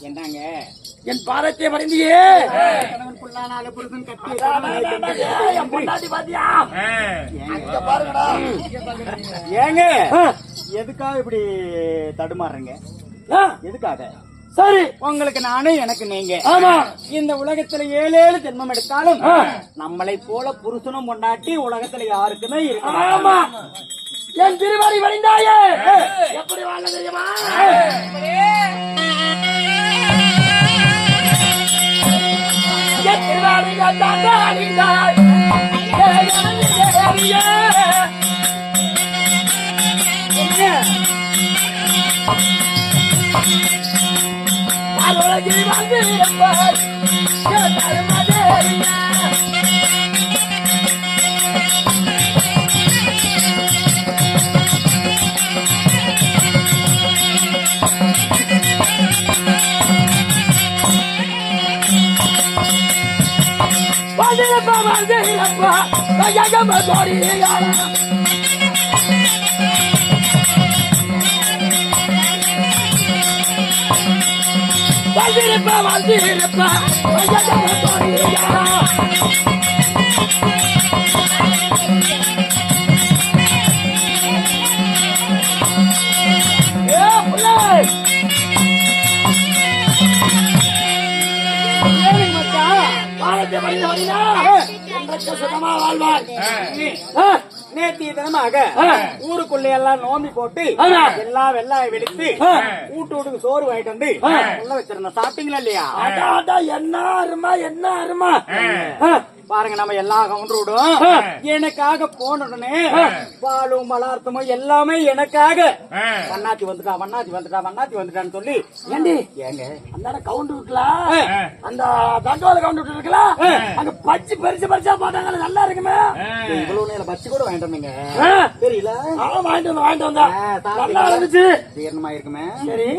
என்னங்க என் பாதத்தை படைந்தியே ஏங்க எதுக்காக இப்படி தடுமாறுறீங்க? எதுக்காக? சரி, உங்களுக்கு நானே எனக்கு நீங்க. ஆமா, இந்த உலகத்துல 7 ஜென்மம் எடுத்தாலும் நம்மளை போல புருஷனும் பொண்டாட்டி உலகத்துல யாருக்குமே இருக்கு. ஆமா, என் திருவாரி வழிந்தாயே எப்படி வாழ தெரியுமா? என் திருவாரி நேற்றைய தினமாக ஊருக்குள்ள எல்லாம் நோம்பி போட்டு எல்லாம் வெள்ளாய வெடித்து வீட்டுக்கு சோறு வாங்கிட்டு வந்து உள்ள வச்சிருந்தோம். சாப்பிட்டீங்களா இல்லையா? என்ன அருமா, என்ன அருமா. பாருங்க, நம்ம எல்லா கவுண்டரோடும் எனக்காக போன உடனே பாலும் பலார்த்தமும் எல்லாமே எனக்காக வண்ணாத்தி வந்துட்டான்னு சொல்லி ஏங்க அந்த கவுண்டர் இருக்கலாம், அந்த தண்டவாள கவுண்டர் இருக்கலாம், அங்க பச்சு பெருசு பெருசா போட்டாங்க, நல்லா இருக்குமே. இவ்வளவு நேரம் பச்சு கூட வாங்கிட்டு வந்தீங்க தெரியல? வாங்கிட்டு வந்தா நல்லா இருந்துச்சு, தீர்ணமா இருக்குமே. சரி,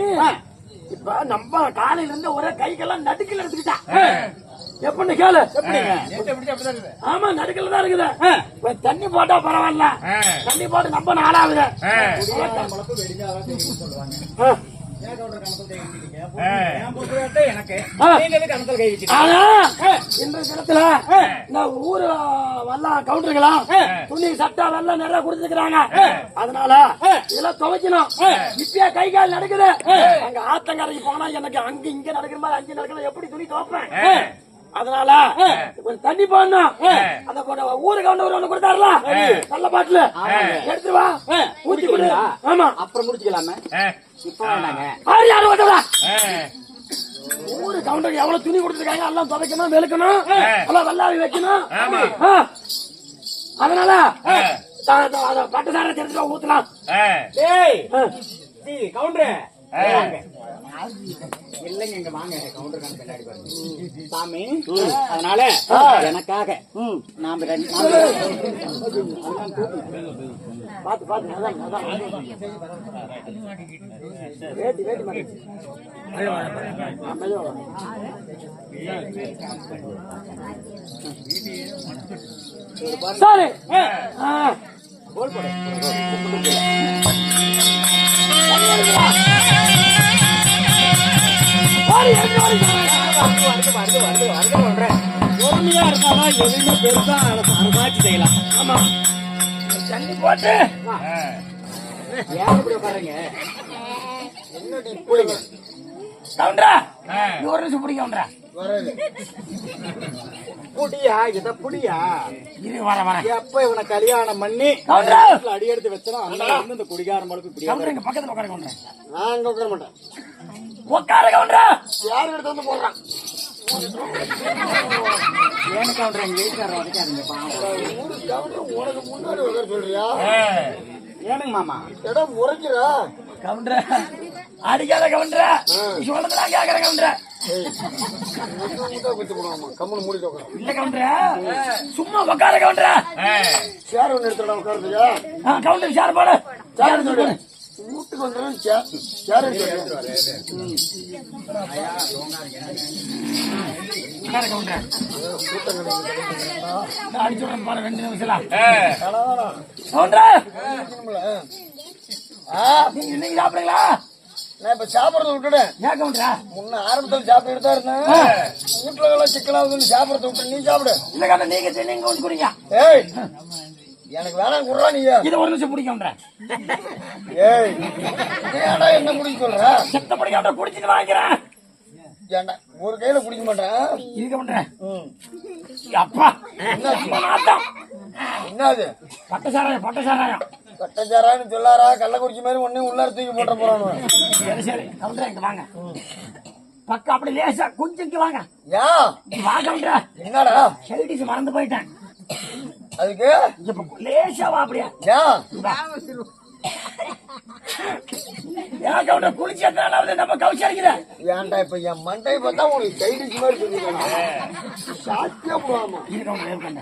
இப்ப நம்ம காலையில இருந்து ஒரே கைக்கெல்லாம் நடுக்கல எடுத்துக்கிட்டா எப்படி கேளு. ஆமா, நடுக்கல தான் இருக்குது. தண்ணி போட்டா பரவாயில்ல, தண்ணி போட்டு நம்ம நாளாகுது. என் பொறுப்பு எனக்கு நீங்க எதுக்கு கணத்துல கை வச்சு ஆனா இந்த இடத்துல நான் ஊரு வல்ல கவுண்டர்களா துணி சட்டை வெள்ளம் நிறைய கொடுத்துருக்காங்க. அதனால இதெல்லாம் துவைக்கணும். இப்பயே கை கால் நடக்குது. அங்க ஆத்தங்கரைக்கு போனா எனக்கு அங்க இங்க நடக்கிற மாதிரி அஞ்சு நடக்கணும். எப்படி துணி துவைப்பேன்? அதனால கொஞ்சம் தண்ணி போடணும். அந்த ஊரு கவுண்டர் ஒண்ணு கொடுத்தாருல நல்ல பாட்டுல எடுத்து வா ஊத்தி கொடு. ஆமா அப்புறம் முடிச்சுக்கலாமே இப்ப வேண்டாங்க. யாரும் வந்தா ஊரு கவுண்டர் எவ்வளவு துணி கொடுத்துருக்காங்க. எல்லாம் துவைக்கணும் வெளுக்கணும் எல்லாம் வெள்ளாவி வைக்கணும். அதனால பட்டு சாரை தெரிஞ்சு ஊத்தலாம். கவுண்டர் இல்லைங்க இங்க வாங்க கவுண்டர் பின்னாடி சாமி. அதனால எனக்காக நாம பாத்து பாத்து வேட்டி வேட்டி மாதிரி சாரி பொறுமையா இருந்தாலும் எதுவுமே பெருசா அரசாட்சி செய்யலாம். ஆமா தண்ணி போட்டு ஏன் இப்படி உட்காருங்க கவுண்டரா ஒரு நிமிஷம் பிடிக்க கவுண்டரா புடியா இத புடியா இரு வர வர எப்ப இவனை கல்யாணம் பண்ணி கவுண்டரா அடி எடுத்து வச்சோம் அந்த இந்த குடிகாரம் கவுண்டரா இங்க பக்கத்துல உட்கார கவுண்டரா நான் அங்க உட்கார மாட்டேன். உட்கார கவுண்டரா யாரு எடுத்து வந்து போடுறான் ஏன் கவுண்டர் எங்க வீட்டுக்காரர் உடைக்காதீங்க உனக்கு முன்னாடி உட்கார சொல்றியா? ஏனுங்க மாமா இடம் முறைக்கிறா கவுண்டரா அடிக்காத கவுண்டரா சொல்றதெல்லாம் கேக்குற கவுண்டரா கம்முன்னு மூடிட்டு இல்ல கவுண்டரா சும்மா உட்கார கவுண்டரா சேர் ஒண்ணு எடுத்துடா உட்காருங்க. கவுண்டர் சேர் போட சேர் போடு வீட்டுக்கு வந்துடும் சேர் அடிச்சு பாரு 2 நிமிஷம் கவுண்டரா நீங்க சாப்பிடுங்களா? நான் இப்ப சாப்பிடறத விட்டுட்டேன். ஏன் கவுண்டரா முன்ன ஆரம்பத்தில் சாப்பிட்டு தான் இருந்தேன். வீட்டுல எல்லாம் சிக்கலாகுதுன்னு சாப்பிடறத விட்டு நீ சாப்பிடு. இல்ல கவுண்டர் நீங்க கொஞ்சம் குடிங்க. ஏய் எனக்கு வேணாம் குடுறா நீங்க. இது ஒரு நிமிஷம் பிடிக்கவுண்டா. ஏய் ஏடா என்ன குடிக்க சொல்ற? செத்த பிடிக்கவுண்டா குடிச்சிட்டு வாங்கிறேன். ஏண்டா ஒரு கையில குடிக்க மாட்டேன். இது கவுண்டர். அப்பா என்ன நாட்டம். என்னது? பட்டசாராயம் கட்டச்சாரான்னு சொல்லாரா? கள்ளக்குறிச்சி மாதிரி ஒன்னையும் உள்ளார தூக்கி போட்ட போறான். சரி கவுண்டர் இங்க வாங்க. பக்கம் அப்படி லேசா கொஞ்சம் வாங்க. யா வா கவுண்டர். என்னடா ஹெல்டிஸ் மறந்து போயிட்டேன். அதுக்கு லேசா வா அப்படியா? யா ஏன் கவுண்டர் குளிச்சதுனால நம்ம கவுச்சி அடிக்கிற? ஏன்டா இப்ப என் மண்டை பார்த்தா உனக்கு கைடிச்சு மாதிரி சொல்லிருக்காங்க. சாத்தியா போடாமா? இது கவுண்டர் இருக்கேன்.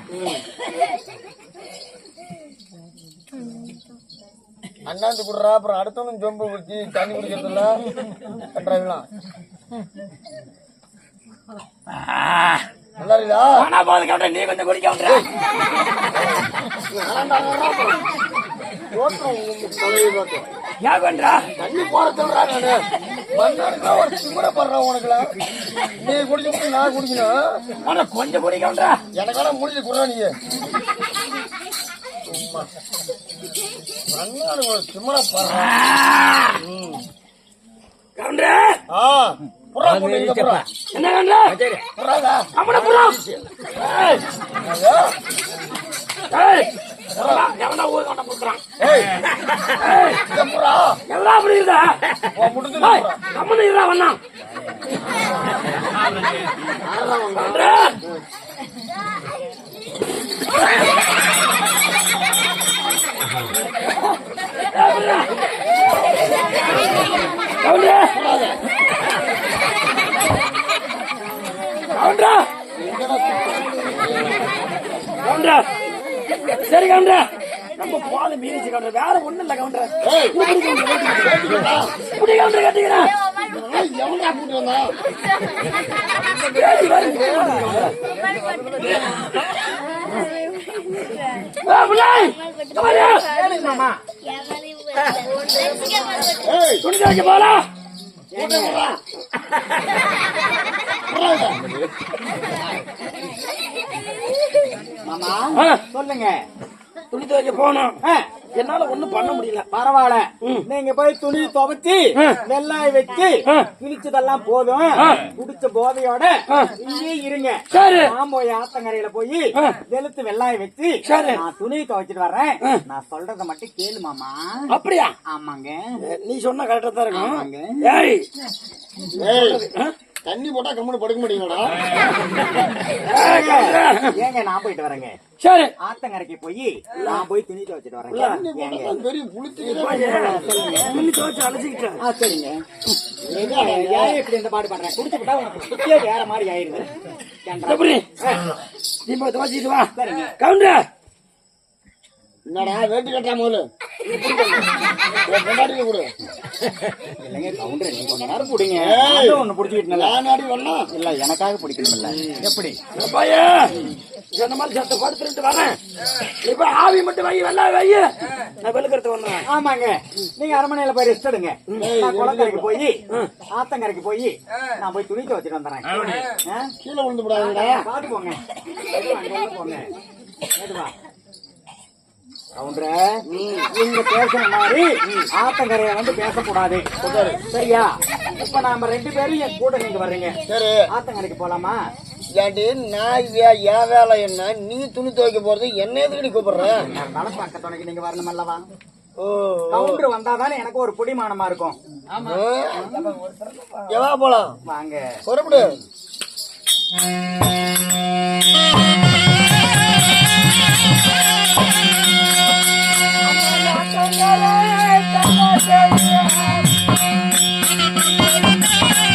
அண்ணாந்து குடுறா. அப்புறம் அடுத்தவனும் சொம்பு குடிச்சு தண்ணி குடிக்கிறதுல கட்டுறாங்களாம். நல்லா இருக்கா? ஆனா போது கவுண்டர் நீ கொஞ்சம் குடிக்க கவுண்டர். ஏன் கவுண்டரா தண்ணி போட சொல்றா. நானு ஒரு சிம்மரை படுறேன் உனக்குலாம். நீ குடிச்சு நான் குடிக்கணும். ஆனா கொஞ்சம் குடிக்க கவுண்டரா. எனக்கு வேணா முடிஞ்சு குடுறா நீ. ஒரு சிம்மரை படுறேன் கவுண்டர். புறா போட்டு புறா என்ன கவுண்டர்? புறாதா? அம்மன புறா. எவனா ஊர் கவுண்டர் கொடுக்குறான். புறா எல்லாம் அப்படி இருந்தா முடிஞ்சு அம்மன இருந்தா வண்ணா சரி கவுண்டரா நம்ம போத மீறிச்சு கவுண்டர். வேற ஒண்ணு இல்ல கவுண்டர். புடி கவுண்டர் கட்டிக்கிறேன். எவனா கூட்டு வந்தா? துணி துவைக்க போல மாமா சொல்லுங்க. துணி துவைக்க போனோம். ஆ, என்னால ஒண்ணும் பண்ண முடியல. பரவாயில்ல. நீங்க போய் துணி துவைச்சு வெள்ளாய் வச்சு கிழிச்சதெல்லாம் போதும். குடிச்ச போதையோட இங்கே இருங்க. சரி. நான் போய் ஆத்தங்கரையில போய் வெளுத்து வெள்ளாய் வச்சு நான் துணி துவைச்சிட்டு வர்றேன். நான் சொல்றத மட்டும் கேளு மாமா. அப்படியா? ஆமாங்க. நீ சொன்னா கரெக்டா தான் இருக்கும். ஆமாங்க. ஏய் தண்ணி போட்டா கம்முனு படுக்க முடியுங்களா? ஏங்க நான் போயிட்டு வரேங்க. சரி. ஆத்தங்கரைக்கு போய் நான் போய் துணி துவைச்சிட்டு வரேன். பெரிய புளிச்சு துணி துவைச்சு அழைச்சிக்கிட்டேன். சரிங்க. ஏன் இப்படி இந்த பாடு பண்றேன்? குடிச்சு விட்டா உனக்கு சுத்தியே வேற மாதிரி ஆயிருது. எப்படி? நீ போய் துவைச்சிட்டு வா. சரிங்க. கவுண்டர் என்னடா வேட்டு கட்டா முதல்ல கொண்டாடி கொடு. இல்லைங்க கவுண்டர், நீங்க கொஞ்ச நேரம் பிடிங்க. ஒண்ணு பிடிச்சிக்கிட்டு நாடி வரலாம். இல்ல எனக்காக பிடிக்கணும்ல. எப்படி சொன்ன மாதிரி சத்த படுத்துட்டு வரேன். இப்ப ஆவி மட்டும் வை, வெள்ளா வை, நான் வெளுக்கிறது வந்தேன். ஆமாங்க. நீங்க அரண்மனையில போய் ரெஸ்ட் எடுங்க. நான் குளக்கரைக்கு போய் ஆத்தங்கரைக்கு போய் நான் போய் துணி துவைச்சிட்டு வந்துடுறேன். கீழே விழுந்து விடாதுடா. பாத்து போங்க. அங்க போங்க. எதுவா கவுண்டர, நீங்க பேசுற மாதிரி ஆத்தங்கரைய வந்து பேசக்கூடாது. சரியா? இப்ப நாம 2 பேரும் என் கூட நீங்க வர்றீங்க. சரி. ஆத்தங்கரைக்கு போலாமா? ஏண்டி நான் என் வேலை என்ன? நீ துணி துவைக்க போறது என்ன எதுக்கடி கூப்பிடுற? நலப்பாக்க துணைக்கு நீங்க வரணும் அல்லவா? ஓ, கவுண்டர் வந்தாதானே எனக்கு ஒரு புடிமானமா இருக்கும். எவா போலாம்? வாங்க. புறப்படு.